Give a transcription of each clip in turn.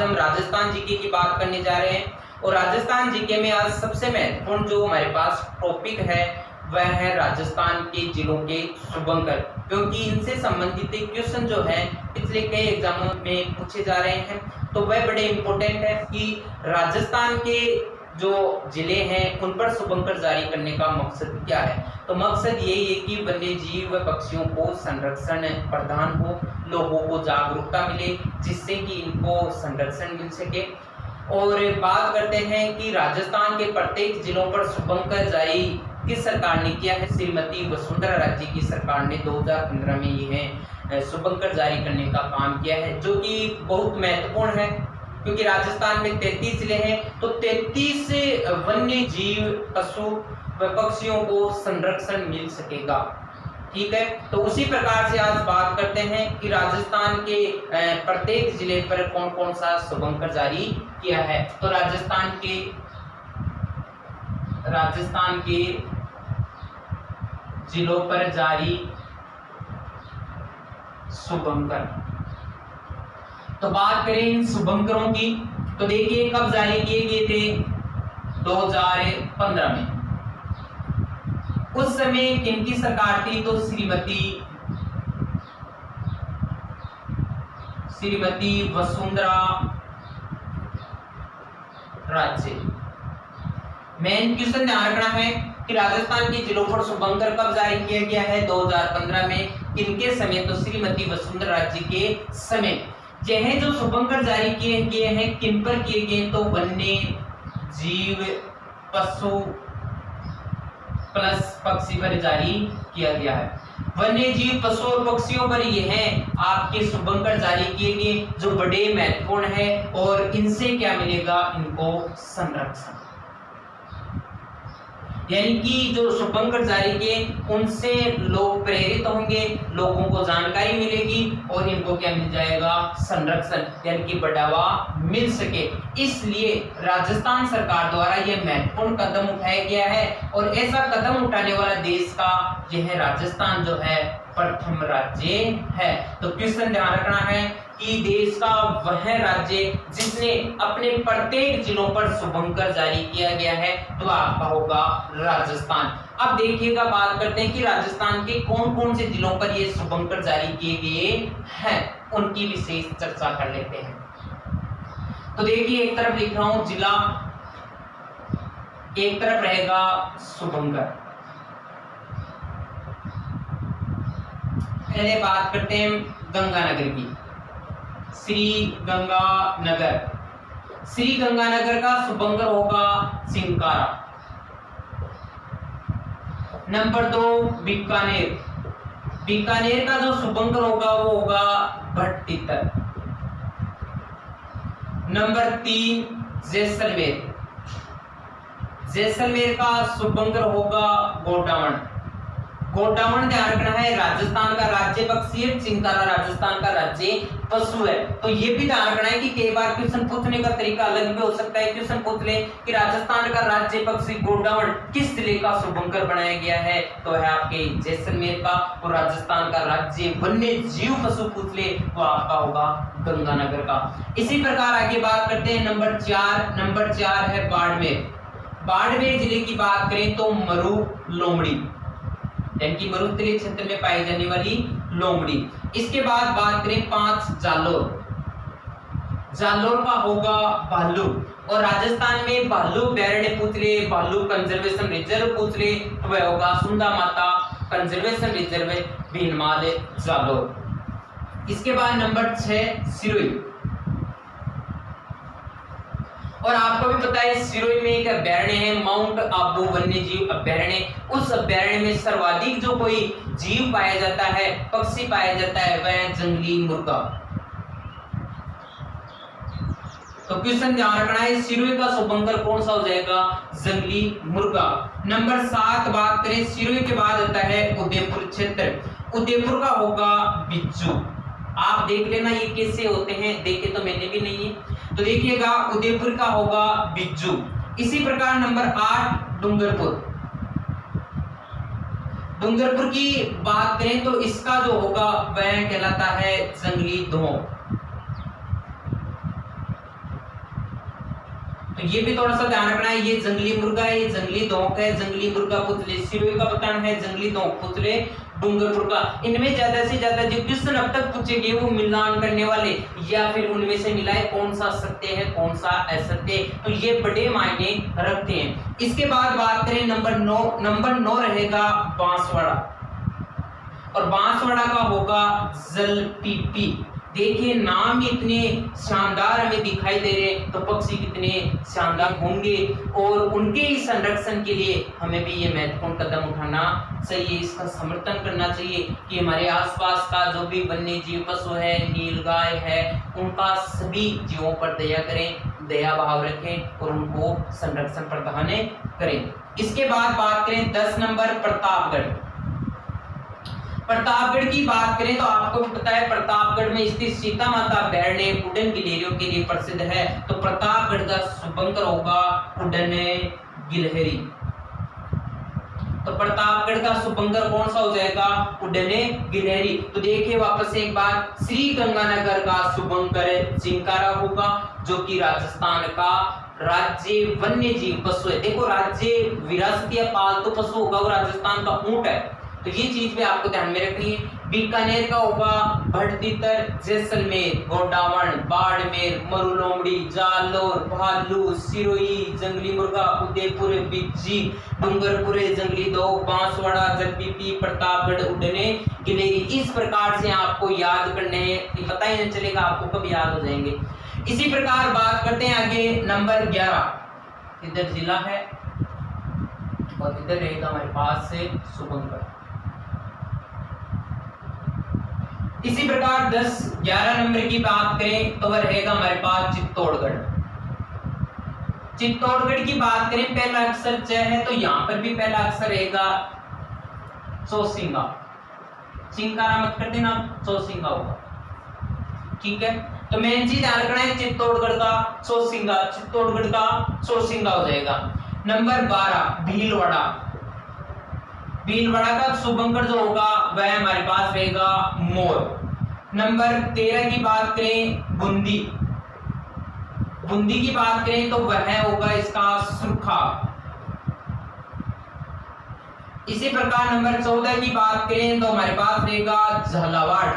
हम राजस्थान जीके की बात करने जा रहे हैं और राजस्थान जीके में आज सबसे महत्वपूर्ण जो हमारे पास टॉपिक है वह है राजस्थान के जिलों के शुभंकर, क्योंकि इनसे संबंधित क्वेश्चन जो है पिछले कई एग्जामों में पूछे जा रहे हैं। तो वह बड़े इंपॉर्टेंट है कि राजस्थान के जो जिले हैं उन पर शुभंकर जारी करने का मकसद क्या है। तो मकसद यही है कि वन्य जीव व पक्षियों को संरक्षण प्रदान हो, लोगों को जागरूकता मिले जिससे कि इनको संरक्षण मिल सके। और बात करते हैं कि राजस्थान के प्रत्येक जिलों पर शुभंकर जारी किस सरकार ने किया है। श्रीमती वसुंधरा राजे की सरकार ने 2015 में यह शुभंकर जारी करने का काम किया है, जो कि बहुत महत्वपूर्ण है क्योंकि राजस्थान में 33 जिले हैं। तो 33 वन्य जीव पशु व पक्षियों को संरक्षण मिल सकेगा। ठीक है, तो उसी प्रकार से आज बात करते हैं कि राजस्थान के प्रत्येक जिले पर कौन कौन सा शुभंकर जारी किया है। तो राजस्थान के जिलों पर जारी शुभंकर। तो बात करें इन शुभंकरों की, तो देखिए कब जारी किए गए थे, 2015 में। उस समय किनकी सरकार थी, तो श्रीमती वसुंधरा राजे। मेन क्वेश्चन ध्यान रखना है कि राजस्थान के जिलों पर शुभंकर कब जारी किया गया है, 2015 में। किनके समय, तो श्रीमती वसुंधरा राजे के समय। यह जो शुभंकर जारी किए गए हैं किन पर किए गए, तो वन्य जीव पशु प्लस पक्षी पर जारी किया गया है। वन्य जीव पशु और पक्षियों पर ये हैं आपके शुभंकर जारी किए गए, जो बड़े महत्वपूर्ण है और इनसे क्या मिलेगा, इनको संरक्षण। यानी कि जो शुभंकर जारी किए उनसे लोग प्रेरित होंगे, लोगों को जानकारी मिलेगी और इनको क्या मिल जाएगा, संरक्षण, यानी कि बढ़ावा मिल सके। इसलिए राजस्थान सरकार द्वारा यह महत्वपूर्ण कदम उठाया गया है और ऐसा कदम उठाने वाला देश का यह राजस्थान जो है प्रथम राज्य है। तो क्वेश्चन ध्यान रखना है कि देश का वह राज्य जिसने अपने प्रत्येक जिलों पर शुभंकर जारी किया गया है तो आपका होगा राजस्थान। अब देखिएगा, बात करते हैं कि राजस्थान के कौन कौन से जिलों पर ये शुभंकर जारी किए गए हैं, उनकी विशेष चर्चा कर लेते हैं। तो देखिए, एक तरफ लिख रहा हूं जिला, एक तरफ रहेगा शुभंकर। पहले बात करते हैं गंगानगर की। श्री गंगानगर का शुभंकर होगा सिंकारा। नंबर 2 बीकानेर का जो शुभंकर होगा वो होगा भट्टितर। नंबर 3 जैसलमेर का शुभंकर होगा गोडावण ध्यान रखना है, राजस्थान का राज्य पक्षी है, चिंकारा राजस्थान का राज्य पशु है। तो ये भी ध्यान रखना है कि कई बार क्वेश्चन पूछने का तरीका अलग भी हो सकता है। क्वेश्चन पूछ ले कि राजस्थान का राज्य पक्षी गोडावण किस जिले का शुभंकर बनाया गया है, तो है आपके जैसलमेर का। और राजस्थान का राज्य वन्य जीव पशु पूछ ले तो आपका होगा गंगानगर का। इसी प्रकार आगे बात करते हैं नंबर 4 है बाड़मेर जिले की बात करें तो मरु लोमड़ी, यानी कि मरुस्थलीय क्षेत्र में पाई जाने वाली लोमड़ी। इसके बाद बात करें 5 जालोर का होगा भालू। और राजस्थान में भालू अभयारण्य पूछ ले, भालू कंजर्वेशन रिजर्व पूछ ले तो वह होगा सुंदा माता कंजर्वेशन रिजर्व भीनमाल जालोर। इसके बाद नंबर 6 सिरोही। और आपको भी पता है सिरोही में एक अभयारण्य है माउंट आबू वन्य जीव अभयारण्य। उस अभयारण्य में सर्वाधिक जो कोई जीव पाया जाता है, पक्षी पाया जाता है, वह जंगली मुर्गा। तो क्वेश्चन ध्यान रखना है, सिरोही का शुभंकर कौन सा हो जाएगा, जंगली मुर्गा। नंबर 7 बात करें सिरोही के बाद आता है उदयपुर क्षेत्र। उदयपुर का होगा बिच्छू। आप देख लेना ये कैसे होते हैं, देखे तो मैंने भी नहीं है। तो देखिएगा उदयपुर का होगा बिज्जू। इसी प्रकार नंबर 8 डूंगरपुर की बात करें तो इसका जो होगा वह कहलाता है जंगली धों। तो ये भी थोड़ा सा ध्यान रखना है। ये जंगली मुर्गा है, ये जंगली धौंक है, जंगली मुर्गा पुतले सिरोही का पतन है, जंगली धौंक पुतले डूंगर मुर्गा। इनमें ज्यादा से ज्यादा जो क्वेश्चन अब तक पूछे गए वो मिलान करने वाले या फिर उनमें से मिलाए कौन सा सत्य है कौन सा असत्य, तो ये बड़े मायने रखते हैं। इसके बाद बात करें नंबर 9 रहेगा बांसवाड़ा, और बांसवाड़ा का होगा जलपीपी। देखिए नाम इतने शानदार हमें दिखाई दे रहे हैं, तो पक्षी कितने शानदार होंगे, और उनके ही संरक्षण के लिए हमें भी ये महत्वपूर्ण कदम उठाना चाहिए, इसका समर्थन करना चाहिए कि हमारे आसपास का जो भी वन्य जीव पशु है, नीलगाय है, उनका सभी जीवों पर दया करें, दया भाव रखें और उनको संरक्षण प्रदान करें। इसके बाद बात करें 10 नंबर प्रतापगढ़। प्रतापगढ़ की बात करें तो आपको भी पता है प्रतापगढ़ में स्थित सीता माता अभयारण्य उड़न गिलहरियों के लिए प्रसिद्ध है, तो प्रतापगढ़ का शुभंकर होगा उड़न गिलहरी। तो प्रतापगढ़ का शुभंकर कौन सा हो जाएगा? उड़न गिलहरी। तो देखिए वापस से एक बार, श्री गंगानगर का शुभंकर चिंकारा होगा, जो कि राजस्थान का राज्य वन्य जीव पशु है। देखो राज्य विरासत या पालतू पशु होगा वो राजस्थान का ऊंट है, तो ये चीज भी आपको ध्यान में रखनी है। बीकानेर का होगा भटतीतर, जैसलमेर, गोडावण, बाड़मेर, मरुलोमड़ी, जालोर, भालू, सिरोही, जंगली मुर्गा, उदयपुर, बिज्जी, डूंगरपुर, जंगली धौंक, बांसवाड़ा, जलपीपी, प्रतापगढ़, उड़ने गिलहरी। इस प्रकार से आपको याद करने हैं, पता ही नहीं चलेगा आपको कब याद हो जाएंगे। इसी प्रकार बात करते हैं आगे नंबर 11। इधर जिला है और इधर रहेगा हमारे पास से शुभंकर। इसी प्रकार 10-11 नंबर की बात करें तो वह रहेगा हमारे पास चित्तौड़गढ़। चित्तौड़गढ़ की बात करें पहला अक्षर च है, तो यहां पर भी पहला अक्षर रहेगा चौसिंगा। चिंकारा मत कर देना, चौसिंगा होगा, ठीक है। तो मेन चीज ध्यान रखना है, चित्तौड़गढ़ का चौसिंगा, चित्तौड़गढ़ का चौसिंगा हो जाएगा। नंबर 12 भीलवाड़ा। भीलवाड़ा का शुभंकर जो होगा वह हमारे पास रहेगा मोर। नंबर 13 की बात करें बूंदी। बूंदी की बात करें तो वह होगा इसका सुरखा। इसी प्रकार नंबर 14 की बात करें तो हमारे पास रहेगा झालावाड़,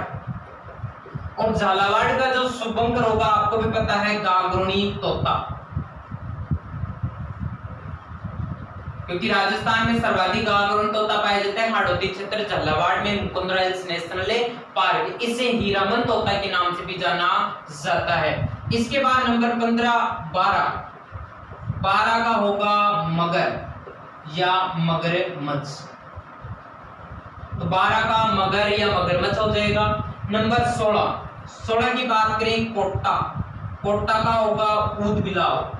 और झालावाड़ का जो शुभंकर होगा आपको भी पता है गागरुणी तोता, क्योंकि राजस्थान में सर्वाधिक गागरुणी तोता पाया जाता है हाड़ौती क्षेत्र झालावाड़ में मुकुंदरा हिल्स नेशनल पार्क। इसे हीरामन तोता के नाम से भी जाना जाता है। इसके बाद नंबर 15 12 का होगा मगर या मगरमच्छ, तो 12 का मगर या मगरमच्छ हो जाएगा। नंबर 16 की बात करें कोटा। कोटा का होगा ऊद बिलाव।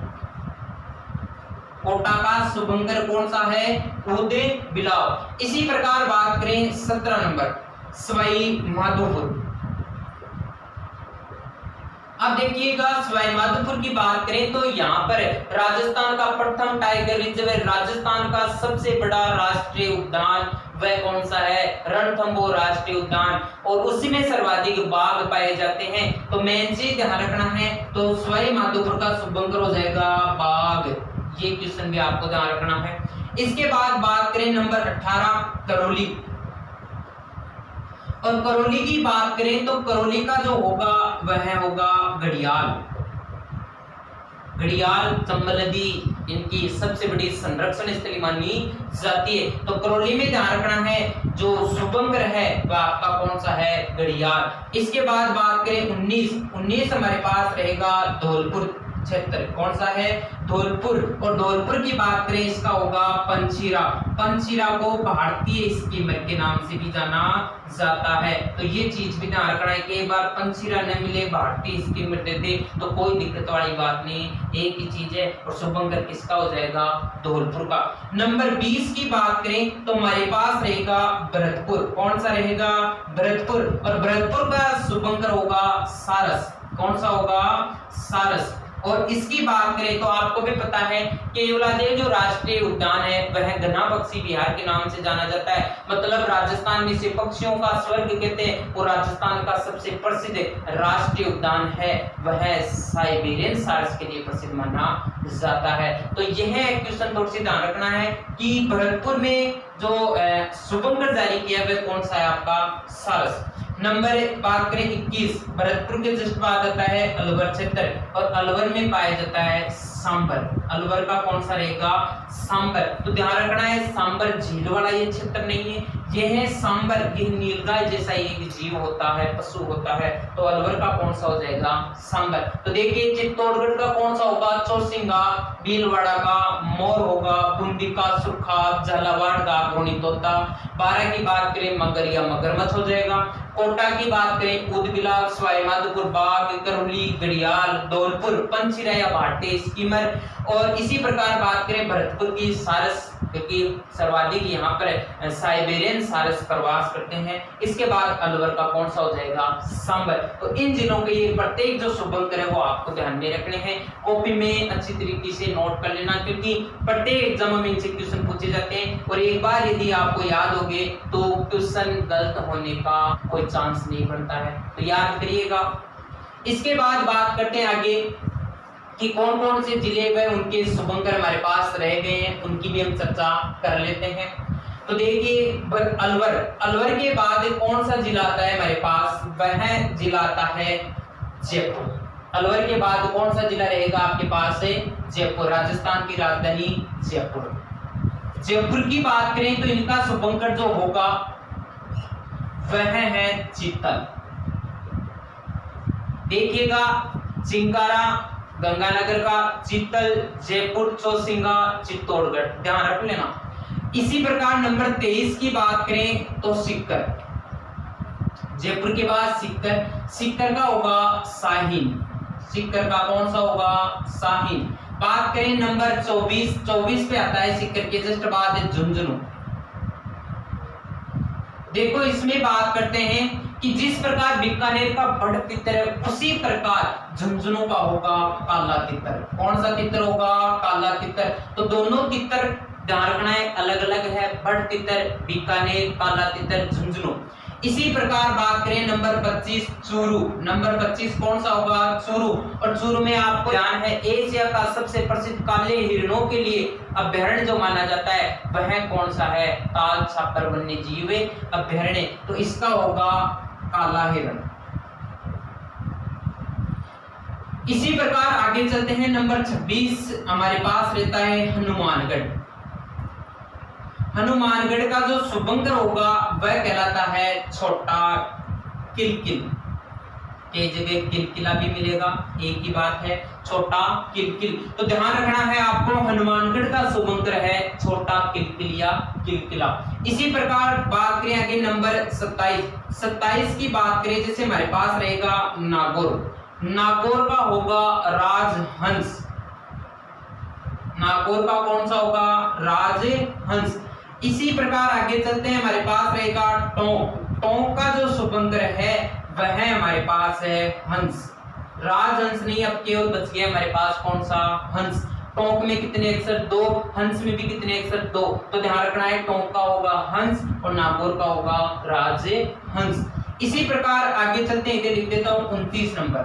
कोटा का शुभंकर कौन सा है? ऊद बिलाव। इसी प्रकार बात करें 17 नंबर सवाई माधोपुर। अब देखिएगा सवाई माधोपुर की बात करें तो यहाँ पर राजस्थान का प्रथम टाइगर रिजर्व है, राजस्थान का सबसे बड़ा राष्ट्रीय उद्यान वह कौन सा है? रणथंभौर राष्ट्रीय उद्यान, और उसी में सर्वाधिक बाघ पाए जाते हैं। तो मेन चीज ध्यान रखना है, तो सवाई माधोपुर का शुभंकर हो जाएगा बाघ। ये क्वेश्चन भी आपको ध्यान रखना है। इसके बाद बात करें नंबर 18 करौली, और करौली की बात करें तो करौली का जो होगा वह होगा घड़ियाल। घड़ियाल चंबल नदी इनकी सबसे बड़ी संरक्षण स्थली मानी जाती है। तो करौली में ध्यान रखना है जो शुभंकर है वह आपका कौन सा है? घड़ियाल। इसके बाद बात करें 19 हमारे पास रहेगा धौलपुर क्षेत्र। कौन सा है? धौलपुर। और धौलपुर की बात करें इसका होगा पंचीरा। पंचीरा को भारतीय स्कीमर के नाम से भी जाना जाता है। तो ये चीज भी ध्यान रखना है कि एक बार पंचीरा न मिले भारतीय स्कीमर दे दे तो कोई दिक्कत वाली बात नहीं, एक ही चीज है। और शुभंकर किसका हो जाएगा? धौलपुर का। नंबर 20 की बात करें तो हमारे पास रहेगा भरतपुर। कौन सा रहेगा? भरतपुर। और भरतपुर का शुभंकर होगा सारस। कौन सा होगा? सारस। और इसकी बात करें तो आपको भी पता है केवलादेव जो राष्ट्रीय उद्यान है वह घना पक्षी विहार के नाम से जाना जाता है, मतलब राजस्थान में से पक्षियों का स्वर्ग कहते हैं। और राजस्थान का सबसे प्रसिद्ध राष्ट्रीय उद्यान है वह साइबेरियन सारस के लिए प्रसिद्ध माना जाता है। तो यह क्वेश्चन थोड़ी सी ध्यान रखना है कि भरतपुर में जो शुभंकर जारी किया वह कौन सा है आपका सारस। नंबर बात करें 21, भरतपुर के जस्ट बाद आता है अलवर क्षेत्र और अलवर में पाया जाता है सांबर। अलवर का कौन सा रहेगा सांबर। तो ध्यान रखना है सांबर झील वाला ये क्षेत्र नहीं है, यह है सांबर, यह नीलगाय जैसा एक जीव होता है, पशु होता है। तो अलवर का कौन सा हो जाएगा सांबर। तो देखिए चित्तौड़गढ़ का कौन सा होगा चौसिंगा, भीलवाड़ा का मोर होगा, बूंदी का सुरखा, झालावाड़ का घोड़ी तोता, 12 की बात करें मगरिया मगरमच्छ हो जाएगा। कोटा की बात करें उदबिलाव, सवाई माधोपुर बाघ, करौली घड़ियाल, धौलपुर पंचीरा या भाटे स्कीमर। और इसी प्रकार बात करें भरतपुर की सारस, क्योंकि सर्वाधिक यहाँ पर साइबेरियन सारस प्रवास करते हैं। इसके बाद अलवर का कौन सा हो जाएगा सांबर। तो इन जिलों के ये प्रत्येक जो शुभंकर है वो आपको ध्यान में रखने हैं, कॉपी में अच्छी तरीके से नोट कर लेना, क्योंकि प्रत्येक एग्जाम में इनसे क्वेश्चन पूछे जाते हैं। और एक बार यदि आपको याद हो गए तो क्वेश्चन गलत होने का कोई चांस नहीं बनता है, तो याद करिएगा। इसके बाद बात करते हैं आगे कि कौन कौन से जिले व उनके शुभंकर हमारे पास रह गए हैं, उनकी भी हम चर्चा कर लेते हैं। तो देखिए अलवर, अलवर के बाद कौन सा जिला आता है हमारे पास, वह जिला आता है जयपुर। अलवर के बाद कौन सा जिला रहेगा आपके पास है जयपुर, राजस्थान की राजधानी जयपुर। जयपुर की बात करें तो इनका शुभंकर जो होगा वह है चीतल। देखिएगा चिंकारा गंगानगर का, चीतल जयपुर, चौसिंगा चित्तौड़गढ़, ध्यान रख लेना। इसी प्रकार नंबर 23 की बात करें तो सिक्कर, जयपुर के बाद सिक्कर, सिक्कर का होगा शाहीन, सिक्कर का कौन सा होगा शाहीन। बात करें नंबर 24, 24 पे आता है सिक्कर के जस्ट बाद झुंझुनू। देखो इसमें बात करते हैं कि जिस प्रकार बीकानेर का बड़ तितर है उसी प्रकार झुंझुनू का होगा काला तितर। कौन सा तितर होगा काला तितर। तो दोनों तितर ध्यान रखना है अलग अलग है, बड़ तितर बीकानेर, काला तितर झुंझुनू। इसी प्रकार बात करें नंबर 25 चूरू, नंबर 25 कौन सा होगा चूरू। और चूरू में आपको ध्यान है एशिया का सबसे प्रसिद्ध काले हिरणों के लिए अभ्यारण्य जो माना जाता है वह कौन सा है ताल छापर वन्य जीव अभ्यारण्य। तो इसका होगा काला हिरण। इसी प्रकार आगे चलते हैं नंबर 26 हमारे पास रहता है हनुमानगढ़। हनुमानगढ़ का जो शुभंकर होगा वह कहलाता है छोटा किलकिल, के जगह किलकिला भी मिलेगा, एक ही बात है छोटा किलकिल। तो ध्यान रखना है आपको हनुमानगढ़ का शुभंकर है छोटा किलकिल या किलकिला। इसी प्रकार बात करें आगे नंबर 27, 27 की बात करें जैसे हमारे पास रहेगा नागौर, नागौर का होगा राजहंस, नागौर का कौन सा होगा राजहंस। इसी प्रकार आगे चलते हैं हमारे पास रहेगा टोंक, टोंक का जो शुभंकर है वह हमारे पास है हंस, राजहंस नहीं अब केवल बच गया हमारे पास कौन सा हंस। टोंक में कितने अक्षर दो, हंस में भी कितने अक्षर दो। तो ध्यान रखना है टोंक का होगा हंस और नागौर का होगा राजहंस। इसी प्रकार आगे चलते हैं, इधर लिख देता हूं 29 नंबर।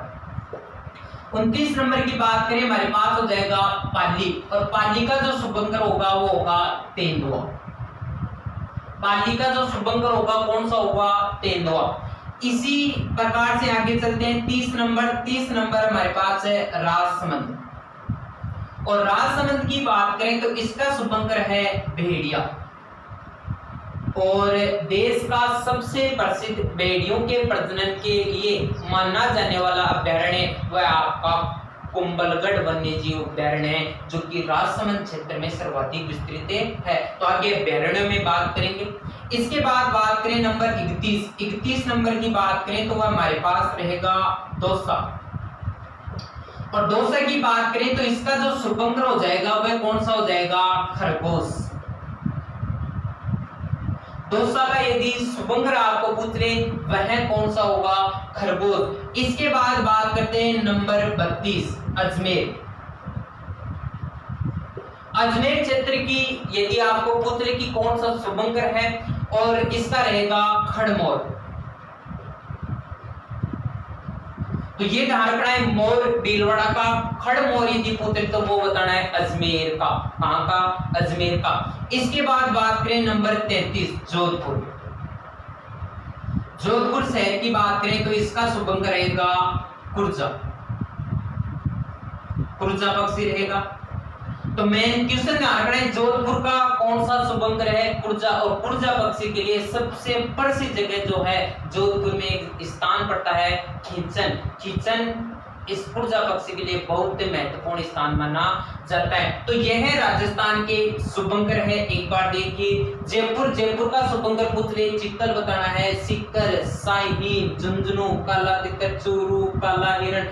29 नंबर की बात करें हमारे पास हो जाएगा पाली, और पाली का जो शुभंकर होगा वो होगा तेंदुआ। पाली का जो शुभंकर होगा कौन सा होगा तेंदुआ। इसी प्रकार से आगे चलते हैं 30 नंबर, 30 नंबर हमारे पास है राजसमंद। और राजसमंद की बात करें तो इसका शुभंकर है भेड़िया। और देश का सबसे प्रसिद्ध भेड़ियों के प्रजनन के लिए माना जाने वाला अभ्यारण्य वह आपका कुंभलगढ़ वन्यजीव अभ्यारण्य है, जो कि राजसमंद क्षेत्र में सर्वाधिक विस्तृत है। तो आगे अभ्यारण्य में बात करेंगे। इसके बाद बात करें नंबर 31, 31 नंबर की बात करें तो वह हमारे पास रहेगा दौसा। और दौसा की बात करें तो इसका जो शुभंकर हो जाएगा वह कौन सा हो जाएगा खरगोश। दौसा का यदि शुभंकर आपको पूछ ले वह कौन सा होगा, खरगोश। इसके बाद बात करते हैं नंबर 32 अजमेर। अजमेर क्षेत्र की यदि आपको पूछ ले कि कौन सा शुभंकर है और इसका रहेगा खड़मोर। तो ये ध्यान रखना है, मोर भीलवाड़ा का, खड़मोर यदि पूछे तो वो बताना है अजमेर का। कहां का, अजमेर का। इसके बाद बात करें नंबर 33 जोधपुर। जोधपुर शहर की बात करें तो इसका शुभंकर रहेगा कुर्जा, कुर्जा पक्षी रहेगा। तो मेन क्वेश्चन ध्यान रखना है, जोधपुर का कौन सा शुभंकर है, कुर्जा। और कुर्जा पक्षी के लिए सबसे प्रसिद्ध जगह जो है जोधपुर में एक स्थान पड़ता है खींचन। खींचन इस कुर्जा पक्षी के लिए बहुत महत्वपूर्ण स्थान माना जाता है। तो यह है राजस्थान के शुभंकर है। एक बार देखिए, जयपुर, जयपुर का शुभंकर पूछ ले चित्तल बताना है, सिक्कर, शाहीन, झुंझुनू, काला तितर, चूरू, काला हिरण,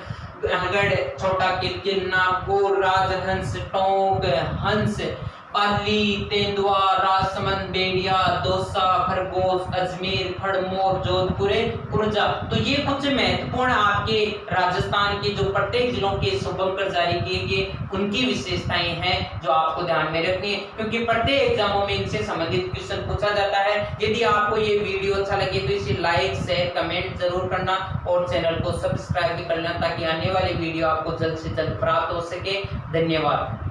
गढ़, छोटा किलकिल, नागौर, राजहंस, टोंक, हंस, पाली, तेंदुआ, राजसमंद, बेड़िया, दौसा, खरगोश, अजमेर, खड़मोर, जोधपुर, कुर्जा। तो ये कुछ महत्वपूर्ण आपके राजस्थान के जो प्रत्येक जिलों के शुभंकर जारी किए गए उनकी विशेषताएं हैं जो आपको ध्यान में रखनी है, क्योंकि प्रत्येक एग्जामों में इनसे संबंधित क्वेश्चन पूछा जाता है। यदि आपको ये वीडियो अच्छा लगे तो इसे लाइक, शेयर, कमेंट जरूर करना और चैनल को सब्सक्राइब भी कर लेना ताकि आने वाली वीडियो आपको जल्द से जल्द प्राप्त हो सके। धन्यवाद।